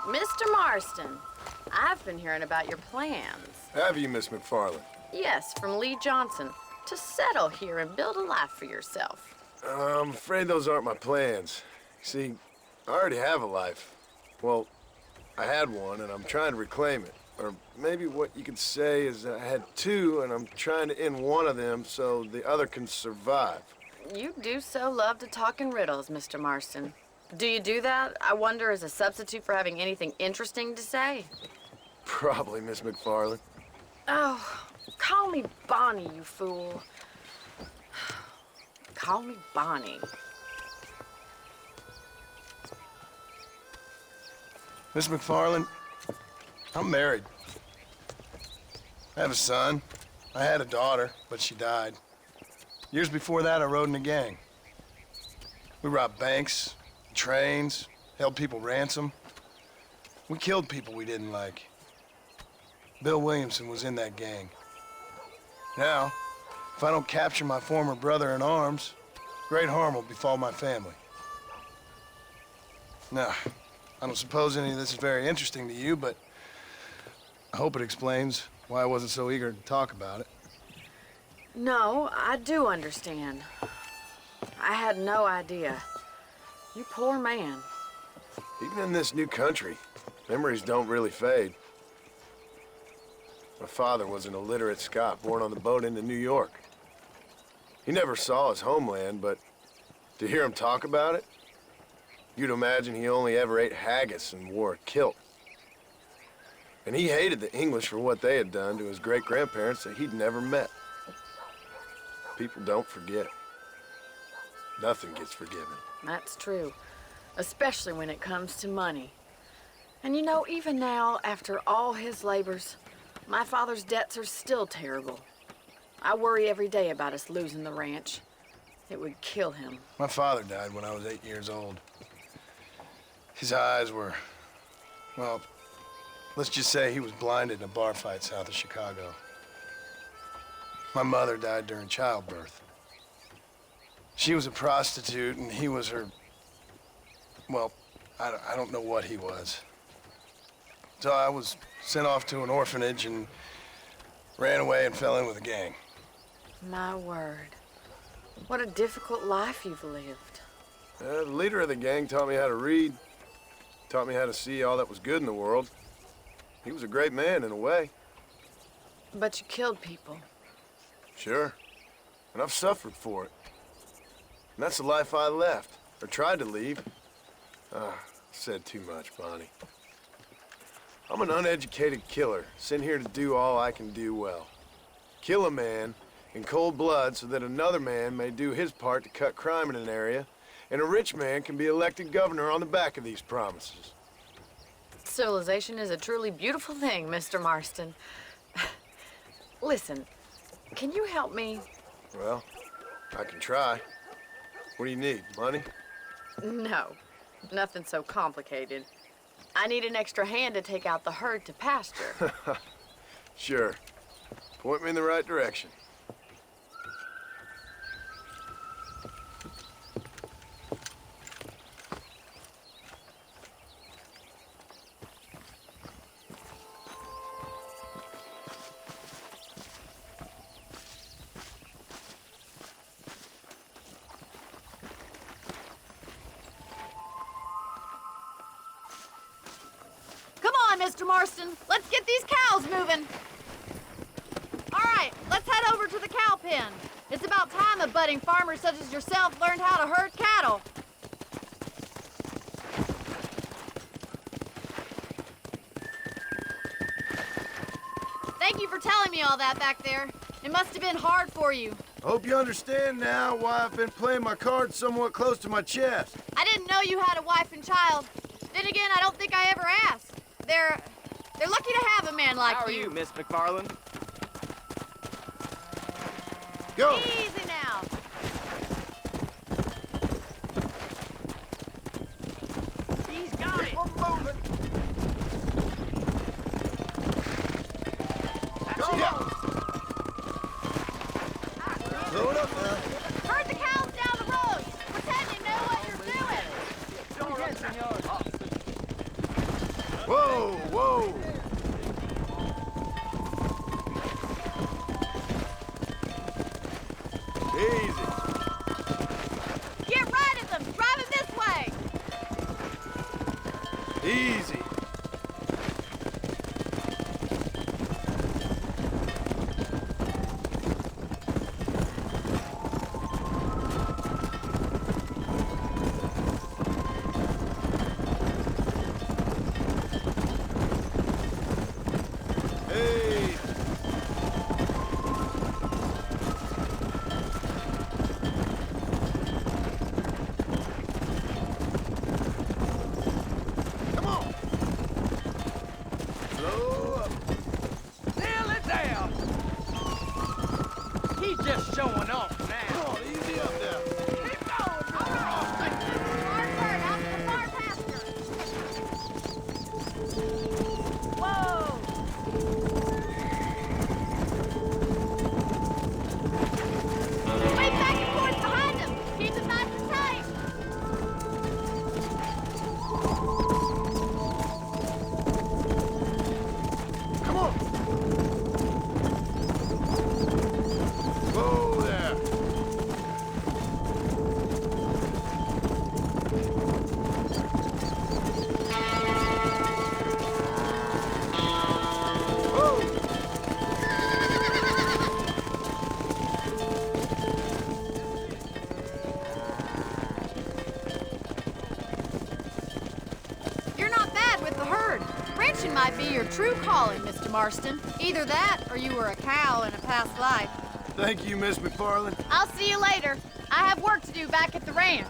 Mr. Marston, I've been hearing about your plans. Have you, Miss McFarland? Yes, from Lee Johnson, to settle here and build a life for yourself. I'm afraid those aren't my plans. See, I already have a life. Well, I had one, and I'm trying to reclaim it. Or maybe what you could say is that I had two, and I'm trying to end one of them so the other can survive. You do so love to talk in riddles, Mr. Marston. Do you do that, I wonder, as a substitute for having anything interesting to say? Probably, Miss McFarland. Oh, call me Bonnie, you fool. Call me Bonnie. Miss McFarland, I'm married. I have a son. I had a daughter, but she died. Years before that, I rode in a gang. We robbed banks, trains, held people ransom. We killed people we didn't like. Bill Williamson was in that gang. Now, if I don't capture my former brother in arms, great harm will befall my family. Now, I don't suppose any of this is very interesting to you, but I hope it explains why I wasn't so eager to talk about it. No, I do understand. I had no idea. You poor man. Even in this new country, memories don't really fade. My father was an illiterate Scot born on the boat into New York. He never saw his homeland, but to hear him talk about it, you'd imagine he only ever ate haggis and wore a kilt. And he hated the English for what they had done to his great-grandparents that he'd never met. People don't forget. Nothing gets forgiven. That's true, especially when it comes to money. And you know, even now, after all his labors, my father's debts are still terrible. I worry every day about us losing the ranch. It would kill him. My father died when I was 8 years old. His eyes were, well, let's just say he was blinded in a bar fight south of Chicago. My mother died during childbirth. She was a prostitute, and he was her, well, I don't know what he was. So I was sent off to an orphanage and ran away and fell in with a gang. My word. What a difficult life you've lived. The leader of the gang taught me how to read, taught me how to see all that was good in the world. He was a great man in a way. But you killed people. Sure. And I've suffered for it. And that's the life I left, or tried to leave. Said too much, Bonnie. I'm an uneducated killer, sent here to do all I can do well. Kill a man in cold blood so that another man may do his part to cut crime in an area, and a rich man can be elected governor on the back of these promises. Civilization is a truly beautiful thing, Mr. Marston. Listen, can you help me? Well, I can try. What do you need, money? No, nothing so complicated. I need an extra hand to take out the herd to pasture. Sure. Point me in the right direction. Mr. Marston, let's get these cows moving. All right, let's head over to the cow pen. It's about time a budding farmer such as yourself learned how to herd cattle. Thank you for telling me all that back there. It must have been hard for you. I hope you understand now why I've been playing my cards somewhat close to my chest. I didn't know you had a wife and child. Then again, I don't think I ever asked. They're lucky to have a man like you. How are you, Miss McFarland? Go! Easy now. He's got it! One moment! Go! Yeah. Load up now. Herd the cows down the road. Pretend you know what you're doing. Don't get senor. Easy. Hey. Come on. Slow up. Nail it down! He's just showing off Come now. on, easy up there. Keep going! Whoa! Wait back and forth behind him! Keep it nice and tight! Come on. Whoa there. Whoa. You're not bad with the herd. Ranching might be your true calling, Mr. Marston. Either that, or you were a cow in a past life. Thank you, Miss McFarland. I'll see you later. I have work to do back at the ranch.